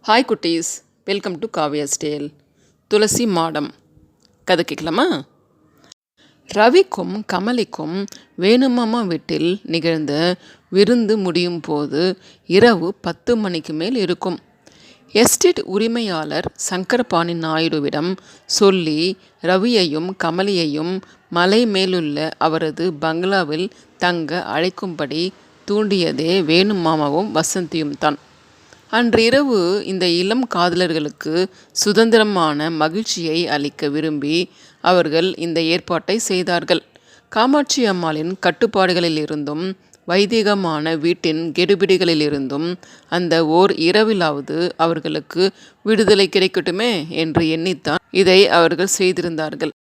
Hi குட்டீஸ், welcome to Kavya's Dale. துளசி மாடம் கதை கேட்கலாமா? ரவிக்கும் கமலிக்கும் வேணுமாமா வீட்டில் நிகழ்ந்த விருந்து முடியும் போது இரவு 10 மணிக்கு மேல் இருக்கும். எஸ்டேட் உரிமையாளர் சங்கரபாணி நாயுடுவிடம் சொல்லி ரவியையும் கமலியையும் மலை மேலுள்ள அவரது பங்களாவில் தங்க அழைக்கும்படி தூண்டியதே வேணுமாமாவும் வசந்தியும் தான். அன்று இரவு இந்த இளம் காதலர்களுக்கு சுதந்திரமான மகிழ்ச்சியை அளிக்க விரும்பி அவர்கள் இந்த ஏற்பாட்டை செய்தார்கள். காமாட்சி அம்மாளின் கட்டுப்பாடுகளிலிருந்தும் வைதிகமான வீட்டின் கெடுபிடிகளிலிருந்தும் அந்த ஓர் இரவிலாவது அவர்களுக்கு விடுதலை கிடைக்கட்டுமே என்று எண்ணித்தான் இதை அவர்கள் செய்திருந்தார்கள்.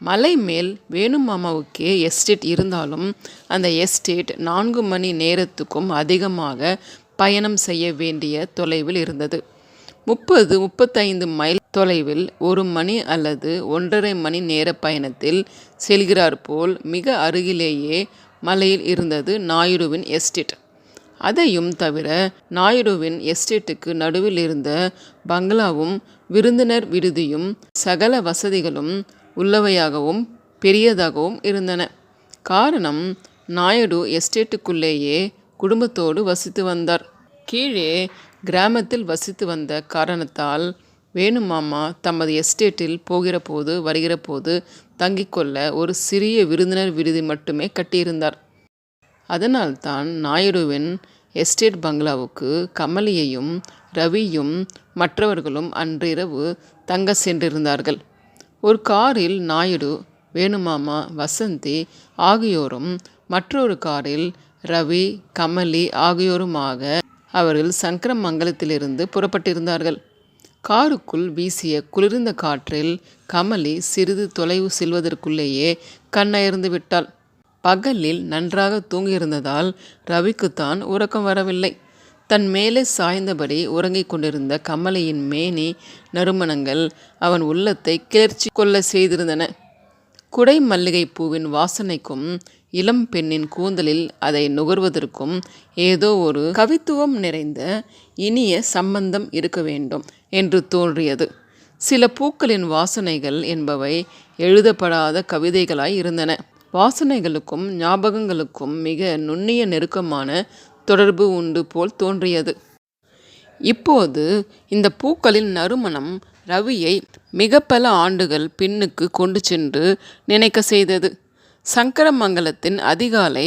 மலை மேல் வேணுமாமாவுக்கே எஸ்டேட் இருந்தாலும் அந்த எஸ்டேட் 4 மணி நேரத்துக்கும் அதிகமாக பயணம் செய்ய வேண்டிய தொலைவில் இருந்தது. 30-35 மைல் தொலைவில் 1 மணி அல்லது 1.5 மணி நேர பயணத்தில் செல்கிறார் போல் மிக அருகிலேயே மலையில் இருந்தது நாயுடுவின் எஸ்டேட். அதையும் தவிர நாயுடுவின் எஸ்டேட்டுக்கு நடுவில் இருந்த பங்களாவும் விருந்தினர் விடுதியும் சகல வசதிகளும் உள்ளவையாகவும் பெரியதாகவும் இருந்தன. காரணம், நாயுடு எஸ்டேட்டுக்குள்ளேயே குடும்பத்தோடு வசித்து வந்தார். கீழே கிராமத்தில் வசித்து வந்த காரணத்தால் வேணுமாமா தமது எஸ்டேட்டில் போகிற போது வருகிற போது தங்கிக்கொள்ள ஒரு சிறிய விருந்தினர் விடுதி மட்டுமே கட்டியிருந்தார். அதனால்தான் நாயுடுவின் எஸ்டேட் பங்களாவுக்கு கமலியையும் ரவியும் மற்றவர்களும் அன்றிரவு தங்க சென்றிருந்தார்கள். ஒரு காரில் நாயுடு, வேணுமாமா, வசந்தி ஆகியோரும், மற்றொரு காரில் ரவி, கமலி ஆகியோருமாக அவர்கள் சங்கரமங்கலத்திலிருந்து புறப்பட்டிருந்தார்கள். காருக்குள் வீசிய குளிர்ந்த காற்றில் கமலி சிறிது தொலைவு செல்வதற்குள்ளேயே கண்ணயர்ந்து விட்டாள். பகலில் நன்றாக தூங்கியிருந்ததால் ரவிக்குத்தான் உறக்கம் வரவில்லை. தன் மேலே சாய்ந்தபடி உறங்கிக் கொண்டிருந்த கமலியின் மேனி நறுமணங்கள் அவன் உள்ளத்தை கிளர்ச்சி கொள்ள செய்திருந்தன. குடை மல்லிகை பூவின் வாசனைக்கும் இளம் பெண்ணின் கூந்தலில் அதை நுகர்வதற்கும் ஏதோ ஒரு கவித்துவம் நிறைந்த இனிய சம்பந்தம் இருக்க வேண்டும் என்று தோன்றியது. சில பூக்களின் வாசனைகள் என்பவை எழுதப்படாத கவிதைகளாய் இருந்தன. வாசனைகளுக்கும் ஞாபகங்களுக்கும் மிக நுண்ணிய நெருக்கமான தொடர்பு உண்டு போல் தோன்றியது. இப்போது இந்த பூக்களின் நறுமணம் ரவியை மிக பல ஆண்டுகள் பின்னுக்கு கொண்டு சென்று நினைக்க செய்தது. சங்கரமங்கலத்தின் அதிகாலை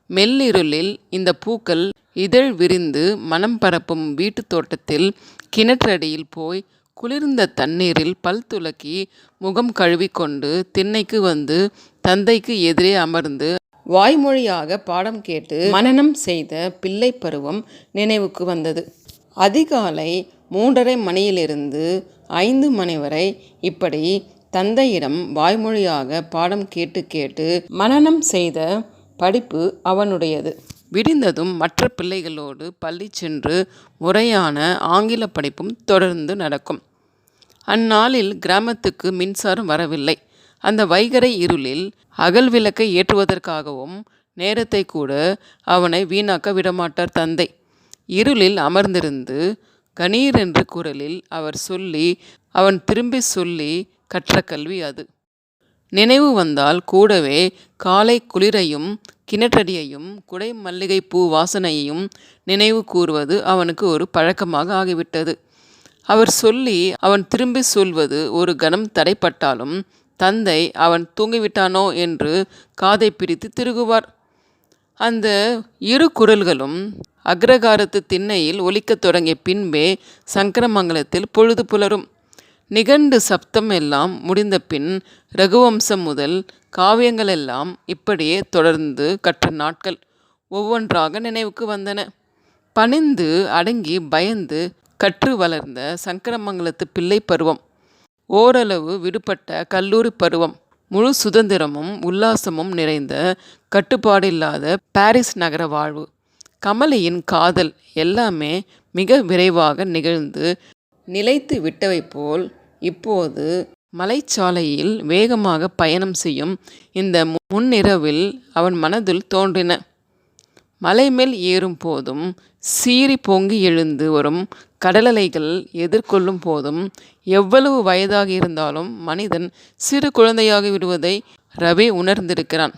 மெல்லிருளில் இந்த பூக்கள் இதழ் விரிந்து மனம் பரப்பும் வீட்டு தோட்டத்தில் கிணற்றடியில் போய் குளிர்ந்த தண்ணீரில் பல் துலக்கி முகம் கழுவிக்கொண்டு திண்ணைக்கு வந்து தந்தைக்கு எதிரே அமர்ந்து வாய்மொழியாக பாடம் கேட்டு மனனம் செய்த பிள்ளை பருவம் நினைவுக்கு வந்தது. அதிகாலை 3:30 மணியிலிருந்து 5 மணி வரை இப்படி தந்தையிடம் வாய்மொழியாக பாடம் கேட்டு கேட்டு மனனம் செய்த படிப்பு அவனுடையது. விடிந்ததும் மற்ற பிள்ளைகளோடு பள்ளி சென்று முறையான ஆங்கில படிப்பும் தொடர்ந்து நடக்கும். அந்நாளில் கிராமத்துக்கு மின்சாரம் வரவில்லை. அந்த வைகறை இருளில் அகல் விளக்கை ஏற்றுவதற்காகவும் நேரத்தை கூட அவனை வீணாக்க விடமாட்டார் தந்தை. இருளில் அமர்ந்திருந்து கணீரென்று குரலில் அவர் சொல்லி அவன் திரும்பி சொல்லி கற்ற கல்வி அது. நினைவு வந்தால் கூடவே காலை குளிரையும் கிணற்றடியையும் குடை மல்லிகை பூ வாசனையையும் நினைவு கூறுவது அவனுக்கு ஒரு பழக்கமாக ஆகிவிட்டது. அவர் சொல்லி அவன் திரும்பி சொல்வது ஒரு கணம் தடைப்பட்டாலும் தந்தை அவன் தூங்கிவிட்டானோ என்று காதை பிரித்து திருகுவார். அந்த இரு குரல்களும் அக்ரகாரத்து திண்ணையில் ஒலிக்கத் தொடங்கிய பின்பே சங்கரமங்கலத்தில் பொழுது புலரும். நிகண்டு சப்தம் எல்லாம் முடிந்த பின் ரகுவம்சம் முதல் காவியங்களெல்லாம் இப்படியே தொடர்ந்து கற்ற நாட்கள் ஒவ்வொன்றாக நினைவுக்கு வந்தன. பணிந்து அடங்கி பயந்து கற்று வளர்ந்த சங்கரமங்கலத்து பிள்ளை பருவம், ஓரளவு விடுபட்ட கல்லூரி பருவம், முழு சுதந்திரமும் உல்லாசமும் நிறைந்த கட்டுப்பாடில்லாத பாரிஸ் நகர வாழ்வு, கமலியின் காதல் எல்லாமே மிக விரைவாக நிகழ்ந்து நிலைத்து விட்டவை போல் இப்போது மலைச்சாலையில் வேகமாக பயணம் செய்யும் இந்த முன்னிரவில் அவன் மனதில் தோன்றின. மலைமேல் ஏறும் போதும் சீறி பொங்கி எழுந்து வரும் கடலலைகள் எதிர்கொள்ளும் போதும் எவ்வளவு வயதாக இருந்தாலும் மனிதன் சிறு குழந்தையாகி விடுவதை ரவி உணர்ந்திருக்கிறான்.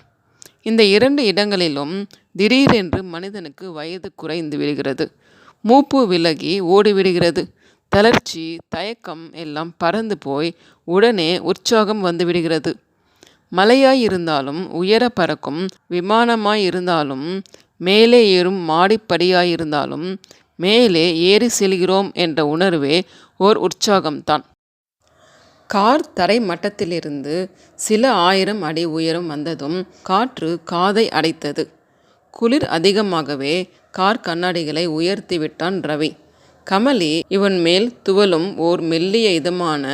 இந்த 2 இடங்களிலும் திடீரென்று மனிதனுக்கு வயது குறைந்து விடுகிறது. மூப்பு விலகி ஓடிவிடுகிறது. தளர்ச்சி, தயக்கம் எல்லாம் பறந்து போய் உடனே உற்சாகம் வந்துவிடுகிறது. மலையாய் இருந்தாலும், உயர பறக்கும் விமானமாய் இருந்தாலும், மேலே ஏறும் மாடிப்படியாயிருந்தாலும், மேலே ஏறி செல்கிறோம் என்ற உணர்வே ஓர் உற்சாகம்தான். கார் தரை மட்டத்திலிருந்து சில 1000 அடி உயரம் வந்ததும் காற்று காதை அடைத்தது. குளிர் அதிகமாகவே கார் கண்ணாடிகளை உயர்த்தி விட்டான் ரவி. கமலி இவன் மேல் துவலும் ஓர் மெல்லிய இதமான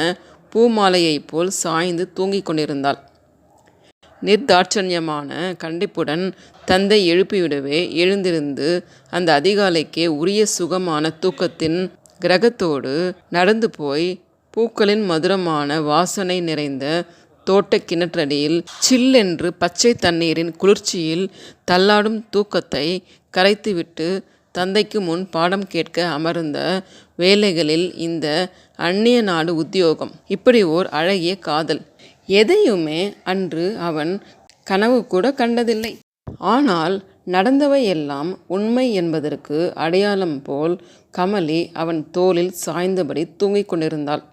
பூமாலையைப் போல் சாய்ந்து தூங்கிக் கொண்டிருந்தாள். நிர்தாட்சண்யமான கண்டிப்புடன் தந்தை எழுப்பிவிடவே எழுந்திருந்து அந்த அதிகாலைக்கே உரிய சுகமான தூக்கத்தின் கிரகத்தோடு நடந்து போய் பூக்களின் மதுரமான வாசனை நிறைந்த தோட்ட கிணற்றடியில் சில்லென்று பச்சை தண்ணீரின் குளிர்ச்சியில் தள்ளாடும் தூக்கத்தை கரைத்துவிட்டு தந்தைக்கு முன் பாடம் கேட்க அமர்ந்த வேளைகளில் இந்த அந்நிய நாடு உத்தியோகம், இப்படி ஓர் அழகிய காதல், எதையுமே அன்று அவன் கனவு கூட கண்டதில்லை. ஆனால் நடந்தவை எல்லாம் உண்மை என்பதற்கு அடையாளம் போல் கமலி அவன் தோளில் சாய்ந்தபடி தூங்கிக் கொண்டிருந்தாள்.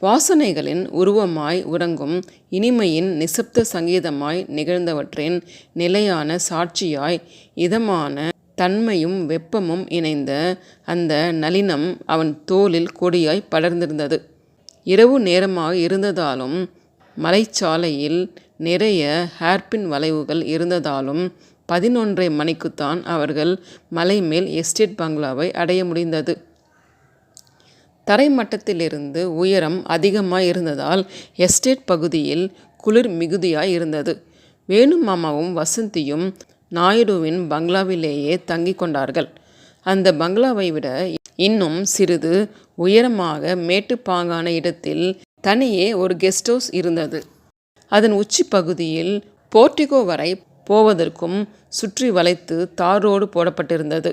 வாசனைகளின் உருவமாய் உறங்கும் இனிமையின் நிசப்த சங்கீதமாய் நிகழ்ந்தவற்றின் நிலையான சாட்சியாய் இதமான தன்மையும் வெப்பமும் இணைந்த அந்த நளினம் அவன் தோளில் கொடியாய் படர்ந்திருந்தது. இரவு நேரமாக இருந்ததாலும் மலைச்சாலையில் நிறைய ஹேர்பின் வளைவுகள் இருந்ததாலும் 11:30 மணிக்குத்தான் அவர்கள் மலை மேல் எஸ்டேட் பங்களாவை அடைய முடிந்தது. தரைமட்டத்திலிருந்து உயரம் அதிகமாய் இருந்ததால் எஸ்டேட் பகுதியில் குளிர் மிகுதியாய் இருந்தது. வேணு மாமாவும் வசந்தியும் நாயுடுவின் பங்களாவிலேயே தங்கி கொண்டார்கள். அந்த பங்களாவை விட இன்னும் சிறிது உயரமாக மேட்டுப்பாங்கான இடத்தில் தனியே ஒரு கெஸ்ட் ஹவுஸ் இருந்தது. அதன் உச்சி பகுதியில் போர்டிகோ வரை போவதற்கும் சுற்றி வளைத்து தார் ரோடு போடப்பட்டிருந்தது.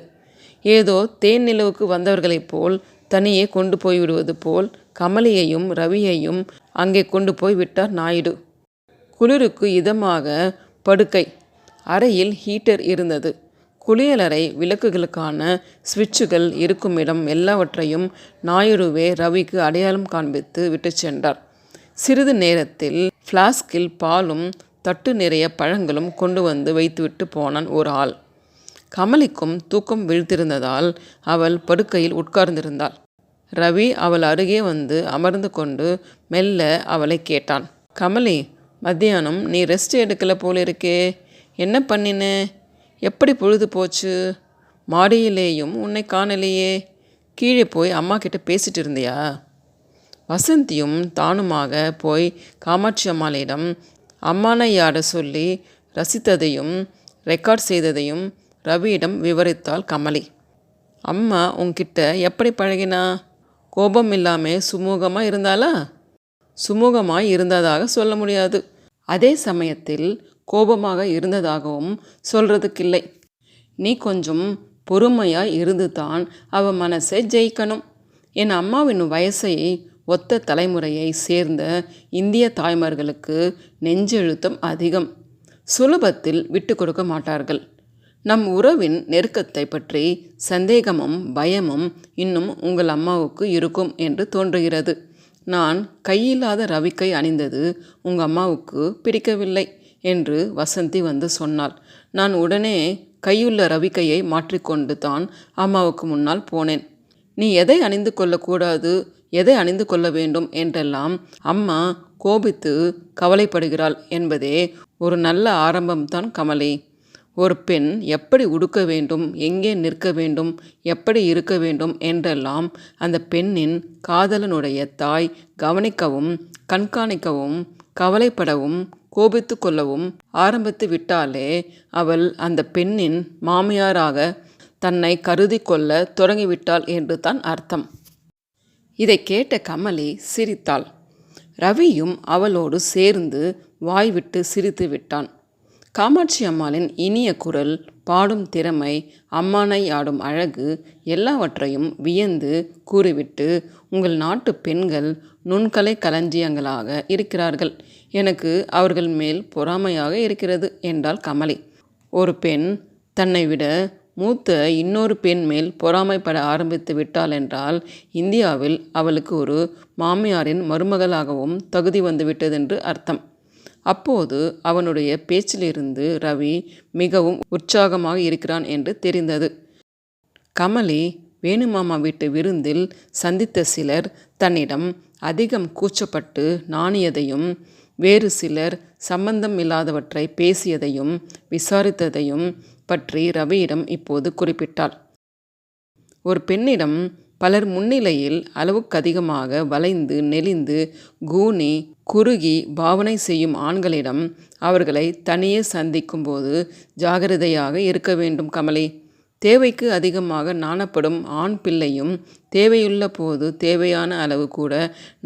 ஏதோ தேன் நிலவுக்கு வந்தவர்களைப் போல் தனியே கொண்டு போய்விடுவது போல் கமலியையும் ரவியையும் அங்கே கொண்டு போய் விட்டார் நாயுடு. குளிருக்கு இதமாக படுக்கை அறையில் ஹீட்டர் இருந்தது. குளியலறை விளக்குகளுக்கான சுவிட்சுகள் இருக்குமிடம் எல்லாவற்றையும் நாயுடுவே ரவிக்கு அடையாளம் காண்பித்து விட்டு சென்றார். சிறிது நேரத்தில் ஃப்ளாஸ்கில் பாலும் தட்டு நிறைய பழங்களும் கொண்டு வந்து வைத்துவிட்டு போனான் ஒரு ஆள். கமலிக்கும் தூக்கம் வீழ்த்திருந்ததால் அவள் படுக்கையில் உட்கார்ந்திருந்தாள். ரவி அவள் அருகே வந்து அமர்ந்து கொண்டு மெல்ல அவளை கேட்டான். கமலி, மத்தியானம் நீ ரெஸ்ட் எடுக்கல போலிருக்கே, என்ன பண்ணின? எப்படி பொழுது போச்சு? மாடியிலேயும் உன்னை காணலையே. கீழே போய் அம்மா கிட்ட பேசிட்டு இருந்தியா? வசந்தியும் தானுமாக போய் காமாட்சி அம்மாளிடம் அம்மானையாட சொல்லி ரசித்ததையும் ரெக்கார்ட் செய்ததையும் ரவியிடம் விவரித்தாள் கமலி. அம்மா உன்கிட்ட எப்படி பழகினா? கோபம் இல்லாமல் சுமூகமாக இருந்தாளா? சுமூகமாய் இருந்ததாக சொல்ல முடியாது. அதே சமயத்தில் கோபமாக இருந்ததாகவும் சொல்கிறதுக்கில்லை. நீ கொஞ்சம் பொறுமையாய் இருந்து தான் அவள் மனசை ஜெயிக்கணும். என் அம்மாவின் வயசை ஒத்த தலைமுறையை சேர்ந்த இந்திய தாய்மார்களுக்கு நெஞ்செழுத்தம் அதிகம். சுலபத்தில் விட்டு கொடுக்க மாட்டார்கள். நம் உறவின் நெருக்கத்தை பற்றி சந்தேகமும் பயமும் இன்னும் உங்கள் அம்மாவுக்கு இருக்கும் என்று தோன்றுகிறது. நான் கையில்லாத ரவிக்கை அணிந்தது உங்கள் அம்மாவுக்கு பிடிக்கவில்லை என்று வசந்தி வந்து சொன்னாள். நான் உடனே கையுள்ள ரவிக்கையை மாற்றிக்கொண்டு தான் அம்மாவுக்கு முன்னால் போனேன். நீ எதை அணிந்து கொள்ளக்கூடாது, எதை அணிந்து கொள்ள வேண்டும் என்றெல்லாம் அம்மா கோபித்து கவலைப்படுகிறாள் என்பதே ஒரு நல்ல ஆரம்பம்தான் கமலி. ஒரு பெண் எப்படி உடுக்க வேண்டும், எங்கே நிற்க வேண்டும், எப்படி இருக்க வேண்டும் என்றெல்லாம் அந்த பெண்ணின் காதலனுடைய தாய் கவனிக்கவும் கண்காணிக்கவும் கவலைப்படவும் கோபித்து கொள்ளவும் ஆரம்பித்து விட்டாலே அவள் அந்த பெண்ணின் மாமியாராக தன்னை கருதி கொள்ள தொடங்கிவிட்டாள் என்று தான் அர்த்தம். இதை கேட்ட கமலி சிரித்தாள். ரவியும் அவளோடு சேர்ந்து வாய்விட்டு சிரித்து விட்டான். காமாட்சி அம்மாளின் இனிய குரல் பாடும் திறமை, அம்மானை ஆடும் அழகு எல்லாவற்றையும் வியந்து கூறிவிட்டு, உங்கள் நாட்டு பெண்கள் நுண்கலை களஞ்சியங்களாக இருக்கிறார்கள். எனக்கு அவர்கள் மேல் பொறாமையாக இருக்கிறது என்றாள் கமலி. ஒரு பெண் தன்னை விட மூத்த இன்னொரு பெண் மேல் பொறாமைப்பட ஆரம்பித்து விட்டாள் என்றால் இந்தியாவில் அவளுக்கு ஒரு மாமியாரின் மருமகளாகவும் தகுதி வந்துவிட்டதென்று அர்த்தம். அப்போது அவனுடைய பேச்சிலிருந்து ரவி மிகவும் உற்சாகமாக இருக்கிறான் என்று தெரிந்தது. கமலி வேணுமாமா வீட்டு விருந்தில் சந்தித்த சிலர் தன்னிடம் அதிகம் கூச்சப்பட்டு நாணியதையும், வேறு சிலர் சம்பந்தம் இல்லாதவற்றை பேசியதையும் விசாரித்ததையும் பற்றி ரவியிடம் இப்போது குறிப்பிட்டாள். ஒரு பெண்ணிடம் பலர் முன்னிலையில் அளவுக்கதிகமாக வளைந்து நெளிந்து கூனி குறுகி பாவனை செய்யும் ஆண்களிடம் அவர்களை தனியே சந்திக்கும் போது ஜாகிரதையாக இருக்க வேண்டும் கமலி. தேவைக்கு அதிகமாக நாணப்படும் ஆண் பிள்ளையும் தேவையுள்ள போது தேவையான அளவு கூட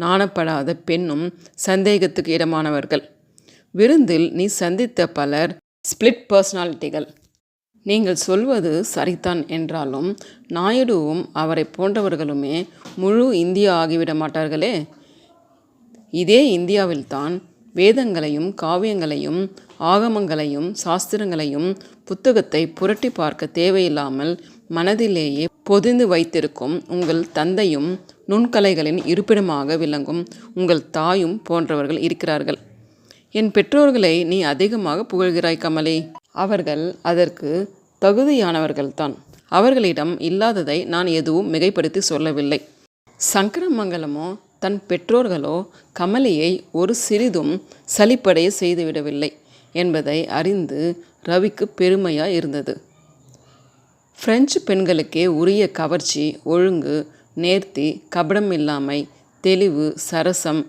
நாணப்படாத பெண்ணும் சந்தேகத்துக்கு இடமானவர்கள். விருந்தில் நீ சந்தித்த பலர் ஸ்பிளிட் பர்சனாலிட்டிகள். நீங்கள் சொல்வது சரிதான் என்றாலும் நாயுடுவும் அவரை போன்றவர்களுமே முழு இந்தியா ஆகிவிட மாட்டார்களே. இதே இந்தியாவில்தான் வேதங்களையும் காவியங்களையும் ஆகமங்களையும் சாஸ்திரங்களையும் புத்தகத்தை புரட்டி பார்க்க தேவையில்லாமல் மனதிலேயே பொதிந்து வைத்திருக்கும் உங்கள் தந்தையும் நுண்கலைகளின் இருப்பிடமாக விளங்கும் உங்கள் தாயும் போன்றவர்கள் இருக்கிறார்கள். என் பெற்றோர்களை நீ அதிகமாக புகழ்கிறாய் கமலி. அவர்கள் அதற்கு தகுதியானவர்கள்தான். அவர்களிடம் இல்லாததை நான் எதுவும் மிகைப்படுத்தி சொல்லவில்லை. சங்கரமங்கலமோ தன் பெற்றோர்களோ கமலியை ஒரு சிறிதும் சலிப்படைய செய்துவிடவில்லை என்பதை அறிந்து ரவிக்கு பெருமையாக இருந்தது. பிரெஞ்சு பெண்களுக்கே உரிய கவர்ச்சி, ஒழுங்கு, நேர்த்தி, கபடம் இல்லாமை, தெளிவு, சரசம்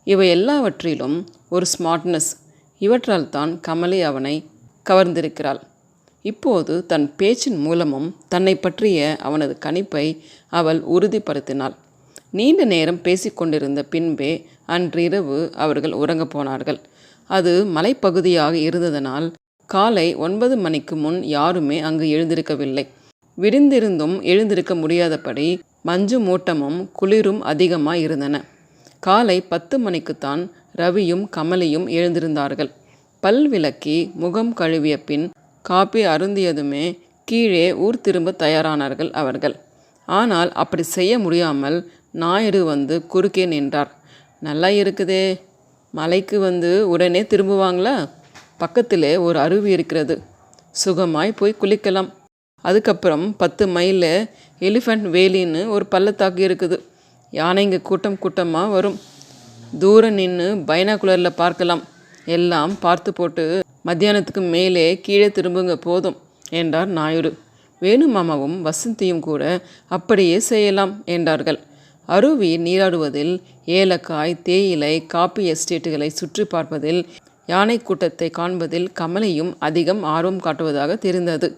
இவை எல்லாவற்றிலும் ஒரு ஸ்மார்ட்னஸ். இவற்றால் தான் கமலி அவனை கவர்ந்திருக்கிறாள். இப்போது தன் பேச்சின் மூலமும் தன்னை பற்றிய அவனது கணிப்பை அவள் உறுதிப்படுத்தினாள். நீண்ட நேரம் பேசிக்கொண்டிருந்த பின்பே அன்றிரவு அவர்கள் உறங்கப் போனார்கள். அது மலைப்பகுதியாக இருந்ததனால் காலை 9 மணிக்கு முன் யாருமே அங்கு எழுந்திருக்கவில்லை. விடிந்திருந்தும் எழுந்திருக்க முடியாதபடி மஞ்சு மூட்டமும் குளிரும் அதிகமாக இருந்தன. காலை 10 மணிக்குத்தான் ரவியும் கமலியும் எழுந்திருந்தார்கள். பல் விளக்கி முகம் கழுவிய பின் காப்பி அருந்தியதுமே கீழே ஊர் திரும்ப தயாரானார்கள் அவர்கள். ஆனால் அப்படி செய்ய முடியாமல் நாயுடு வந்து குறுக்கே நின்றார். நல்லா இருக்குதே, மலைக்கு வந்து உடனே திரும்புவாங்களா? பக்கத்திலே ஒரு அருவி இருக்கிறது, சுகமாய் போய் குளிக்கலாம். அதுக்கப்புறம் 10 மைலில் எலிஃபண்ட் வேலின்னு ஒரு பள்ளத்தாக்கு இருக்குது. யானைங்க கூட்டம் கூட்டமாக வரும். தூரம் நின்று பைனாகுலரில் பார்க்கலாம். எல்லாம் பார்த்து போட்டு மத்தியானத்துக்கு மேலே கீழே திரும்புங்க போதும் என்றார் நாயுடு. வேணுமாமாவும் வசந்தியும் கூட அப்படியே செய்யலாம் என்றார்கள். அருவி நீராடுவதில், ஏலக்காய், தேயிலை, காப்பி எஸ்டேட்டுகளை சுற்றி பார்ப்பதில், யானை கூட்டத்தை காண்பதில் கமலியும் அதிகம் ஆர்வம் காட்டுவதாக தெரிந்தது.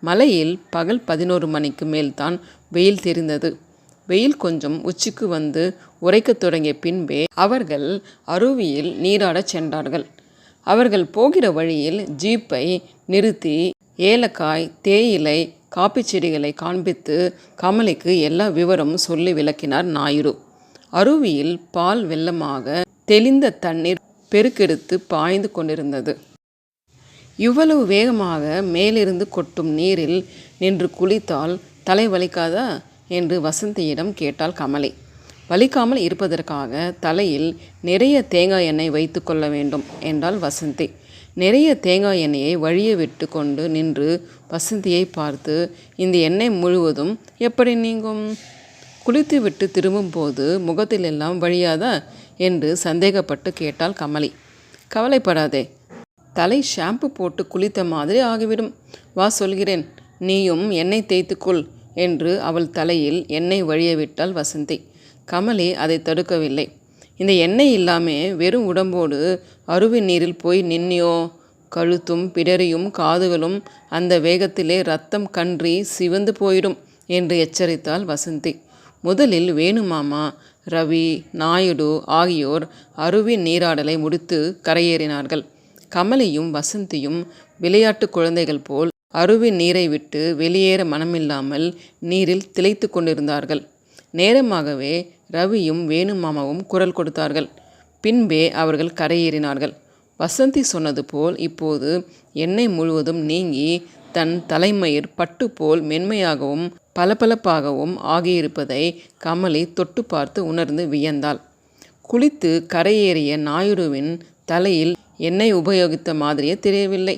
மலையில் பகல் 11 மணிக்கு மேல்தான் வெயில் தெரிந்தது. வெயில் கொஞ்சம் உச்சிக்கு வந்து உரைக்கத் தொடங்கிய பின்பே அவர்கள் அருவியில் நீராடச் சென்றார்கள். அவர்கள் போகிற வழியில் ஜீப்பை நிறுத்தி ஏலக்காய், தேயிலை, காப்பி செடிகளை காண்பித்து கமலிக்கு எல்லா விவரமும் சொல்லி விளக்கினார் நாயுடு. அருவியில் பால் வெள்ளமாக தெளிந்த தண்ணீர் பெருக்கெடுத்து பாய்ந்து கொண்டிருந்தது. இவ்வளவு வேகமாக மேலிருந்து கொட்டும் நீரில் நின்று குளித்தால் தலை வலிக்காதா என்று வசந்தியிடம் கேட்டாள் கமலி. வலிக்காமல் இருப்பதற்காக தலையில் நிறைய தேங்காய் எண்ணெய் வைத்து கொள்ள வேண்டும் என்றாள் வசந்தி. நிறைய தேங்காய் எண்ணெயை வழிய விட்டு கொண்டு நின்று வசந்தியை பார்த்து, இந்த எண்ணெய் முழுவதும் எப்படி நீங்கும்? குளித்து விட்டு திரும்பும்போது முகத்திலெல்லாம் வழியாதா என்று சந்தேகப்பட்டு கேட்டாள் கமலி. கவலைப்படாதே, தலை ஷாம்பு போட்டு குளித்த மாதிரி ஆகிவிடும். வா சொல்கிறேன், நீயும் எண்ணெய் தேய்த்துக்கொள் என்று அவள் தலையில் எண்ணெய் வழிய விட்டாள் வசந்தி. கமலி அதை தடுக்கவில்லை. இந்த எண்ணெய் இல்லாமல் வெறும் உடம்போடு அருவி நீரில் போய் நின்னியோ, கழுத்தும் பிடரியும் காதுகளும் அந்த வேகத்திலே ரத்தம் கன்றி சிவந்து போயிடும் என்று எச்சரித்தாள் வசந்தி. முதலில் வேணுமாமா, ரவி, நாயுடு ஆகியோர் அருவி நீராடலை முடித்து கரையேறினார்கள். கமலியும் வசந்தியும் விளையாட்டு குழந்தைகள் போல் அருவி நீரை விட்டு வெளியேற மனமில்லாமல் நீரில் திளைத்து கொண்டிருந்தார்கள். நேரமாகவே ரவியும் வேணுமாமாவும் குரல் கொடுத்தார்கள். பின்பே அவர்கள் கரையேறினார்கள். வசந்தி சொன்னது போல் இப்போது எண்ணெய் முழுவதும் நீங்கி தன் தலைமயிர் பட்டு போல் மென்மையாகவும் பளபளப்பாகவும் ஆகியிருப்பதை கமலி தொட்டு பார்த்து உணர்ந்து வியந்தாள். குளித்து கரையேறிய நாயுடுவின் தலையில் எண்ணெய் உபயோகித்த மாதிரியே தெரியவில்லை.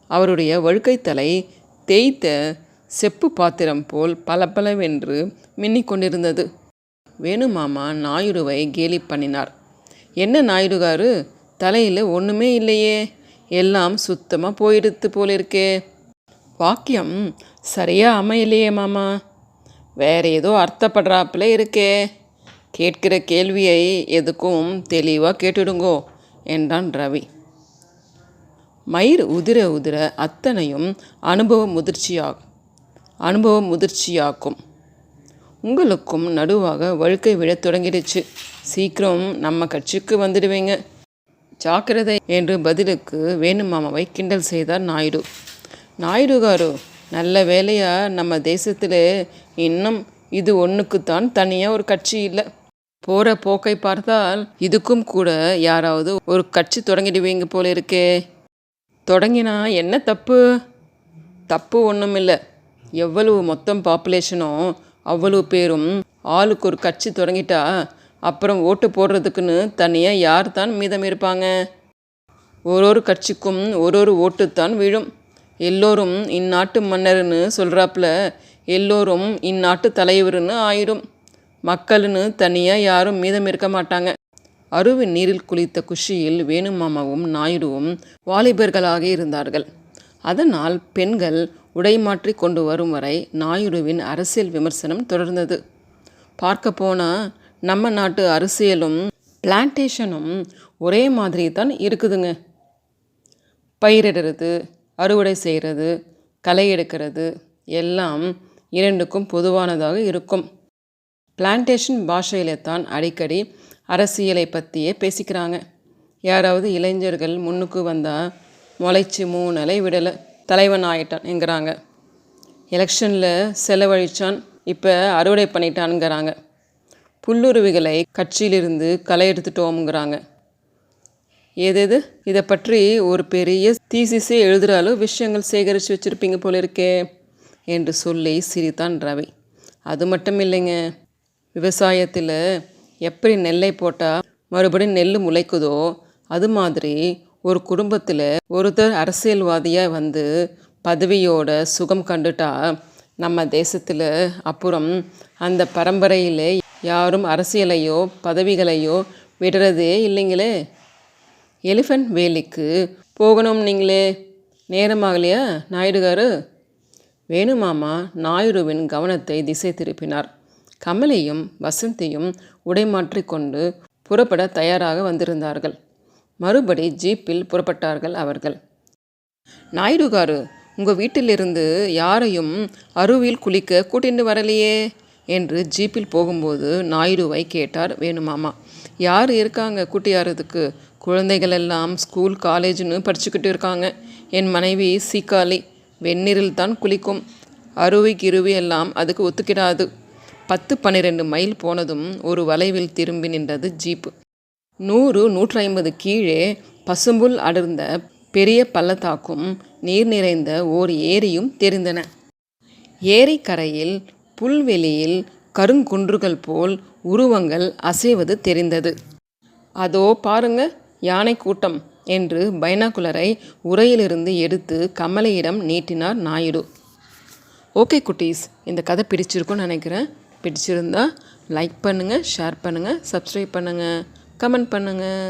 அவருடைய வழுக்கைத்தலை தேய்த்த செப்பு பாத்திரம் போல் பளபளவென்று மின்னிக்கொண்டிருந்தது. வேணுமாமா நாயுடுவை கேலி பண்ணினார். என்ன நாயுடுகாரு, தலையில் ஒன்றுமே இல்லையே, எல்லாம் சுத்தமாக போயிடுத்து போலிருக்கே. வாக்கியம் சரியா அமையலையே மாமா, வேற ஏதோ அர்த்தப்படுறாப்புல இருக்கே. கேட்கிற கேள்வியை எதுக்கும் தெளிவாக கேட்டுடுங்கோ என்றான் ரவி. மயிர் உதிர உதிர அத்தனையும் அனுபவ முதிர்ச்சியாக்கும். உங்களுக்கும் நடுவாக வழுக்கை விழத் தொடங்கிடுச்சு. சீக்கிரம் நம்ம கட்சிக்கு வந்துடுவீங்க. ஜாக்கிரதை என்று பதிலுக்கு வேணுமாமாவை கிண்டல் செய்தார் நாயுடு. நாயுடுகாரு, நல்ல வேலையாக நம்ம தேசத்தில் இன்னும் இது ஒன்றுக்குத்தான் தனியாக ஒரு கட்சி இல்லை. போகிற போக்கை பார்த்தால் இதுக்கும் கூட யாராவது ஒரு கட்சி தொடங்கிடுவீங்க போல இருக்கே. தொடங்கினா என்ன தப்பு? தப்பு ஒன்றும் இல்லை. எவ்வளவு மொத்தம் பாப்புலேஷனோ அவ்வளவு பேரும் ஆளுக்கு ஒரு கட்சி தொடங்கிட்டா அப்புறம் ஓட்டு போடுறதுக்குன்னு தனியாக யார் தான் மீதம் இருப்பாங்க? ஒரு கட்சிக்கும் ஒரு ஓட்டுத்தான் விழும். எல்லோரும் இந்நாட்டு மன்னர்னு சொல்கிறாப்புல எல்லோரும் இந்நாட்டு தலைவர்னு ஆயிடும். மக்கள்னு தனியாக யாரும் மீதம் இருக்க மாட்டாங்க. அருவி நீரில் குளித்த குஷியில் வேணுமாமாவும் நாயுடுவும் வாலிபர்களாக இருந்தார்கள். அதனால் பெண்கள் உடைமாற்றி கொண்டு வரும் வரை நாயுடுவின் அரசியல் விமர்சனம் தொடர்ந்தது. பார்க்க போனால் நம்ம நாட்டு அரசியலும் பிளான்டேஷனும் ஒரே மாதிரி தான் இருக்குதுங்க. பயிரிடுறது, அறுவடை செய்கிறது, களை எடுக்கிறது எல்லாம் இரண்டுக்கும் பொதுவானதாக இருக்கும். பிளான்டேஷன் பாஷையில தான் அடிக்கடி அரசியலை பற்றியே பேசிக்கிறாங்க. யாராவது இளைஞர்கள் முன்னுக்கு வந்தால் முளைச்சி 3 அலை விடலை, தலைவன் ஆயிட்டான் என்கிறாங்க. எலெக்ஷனில் செலவழிச்சான், இப்போ அறுவடை பண்ணிட்டான்ங்கிறாங்க. புல்லுருவிகளை கட்சியிலிருந்து களை எடுத்துட்டோம்ங்கிறாங்க. ஏதேது இதை பற்றி ஒரு பெரிய தீசிஸே எழுதுகிறாலும் விஷயங்கள் சேகரித்து வச்சுருப்பீங்க போல இருக்கே என்று சொல்லி சிரித்தான் ரவி. அது மட்டும் இல்லைங்க, விவசாயத்தில் எப்படி நெல்லை போட்டால் மறுபடியும் நெல் முளைக்குதோ அது மாதிரி ஒரு குடும்பத்தில் ஒருத்தர் அரசியல்வாதியாக வந்து பதவியோட சுகம் கண்டுட்டா நம்ம தேசத்தில் அப்புறம் அந்த பரம்பரையில் யாரும் அரசியலையோ பதவிகளையோ விடுறதே இல்லைங்களே. எலிஃபண்ட் வேலிக்கு போகணும் நீங்களே, நேரமாகலையா நாயுடுகாரு? வேணுமாமா நாயுடுவின் கவனத்தை திசை திருப்பினார். கமலையும் வசந்தியும் உடைமாற்றி கொண்டு புறப்பட தயாராக வந்திருந்தார்கள். மறுபடி ஜீப்பில் புறப்பட்டார்கள் அவர்கள். நாயுடுகாரு, உங்கள் வீட்டிலிருந்து யாரையும் அருவியில் குளிக்க கூட்டிட்டு வரலையே என்று ஜீப்பில் போகும்போது நாயுடுவை கேட்டார் வேணுமாமா. யார் இருக்காங்க கூட்டியாரதுக்கு? குழந்தைகள் எல்லாம் ஸ்கூல் காலேஜ்னு படிச்சுக்கிட்டு இருக்காங்க. என் மனைவி சீக்காளி வெந்நீரில் தான் குளிக்கும். அருவி கிருவி எல்லாம் அதுக்கு ஒத்துக்கிடாது. 10-12 மைல் போனதும் ஒரு வளைவில் திரும்பி நின்றது ஜீப்பு. 100-150 கீழே பசும்புல் அடர்ந்த பெரிய பள்ளத்தாக்கும் நீர் நிறைந்த ஓர் ஏரியும் தெரிந்தன. ஏரிக்கரையில் புல்வெளியில் கருங்குன்றுகள் போல் உருவங்கள் அசைவது தெரிந்தது. அதோ பாருங்க, யானை கூட்டம் என்று பைனாகுலரை உரையிலிருந்து எடுத்து கமலையிடம் நீட்டினார் நாயுடு. ஓகே குட்டீஸ், இந்த கதை பிடிச்சிருக்குன்னு நினைக்கிறேன். பிடிச்சிருந்தா லைக் பண்ணுங்கள், ஷேர் பண்ணுங்கள், சப்ஸ்கிரைப் பண்ணுங்கள், கமெண்ட் பண்ணுங்கள்.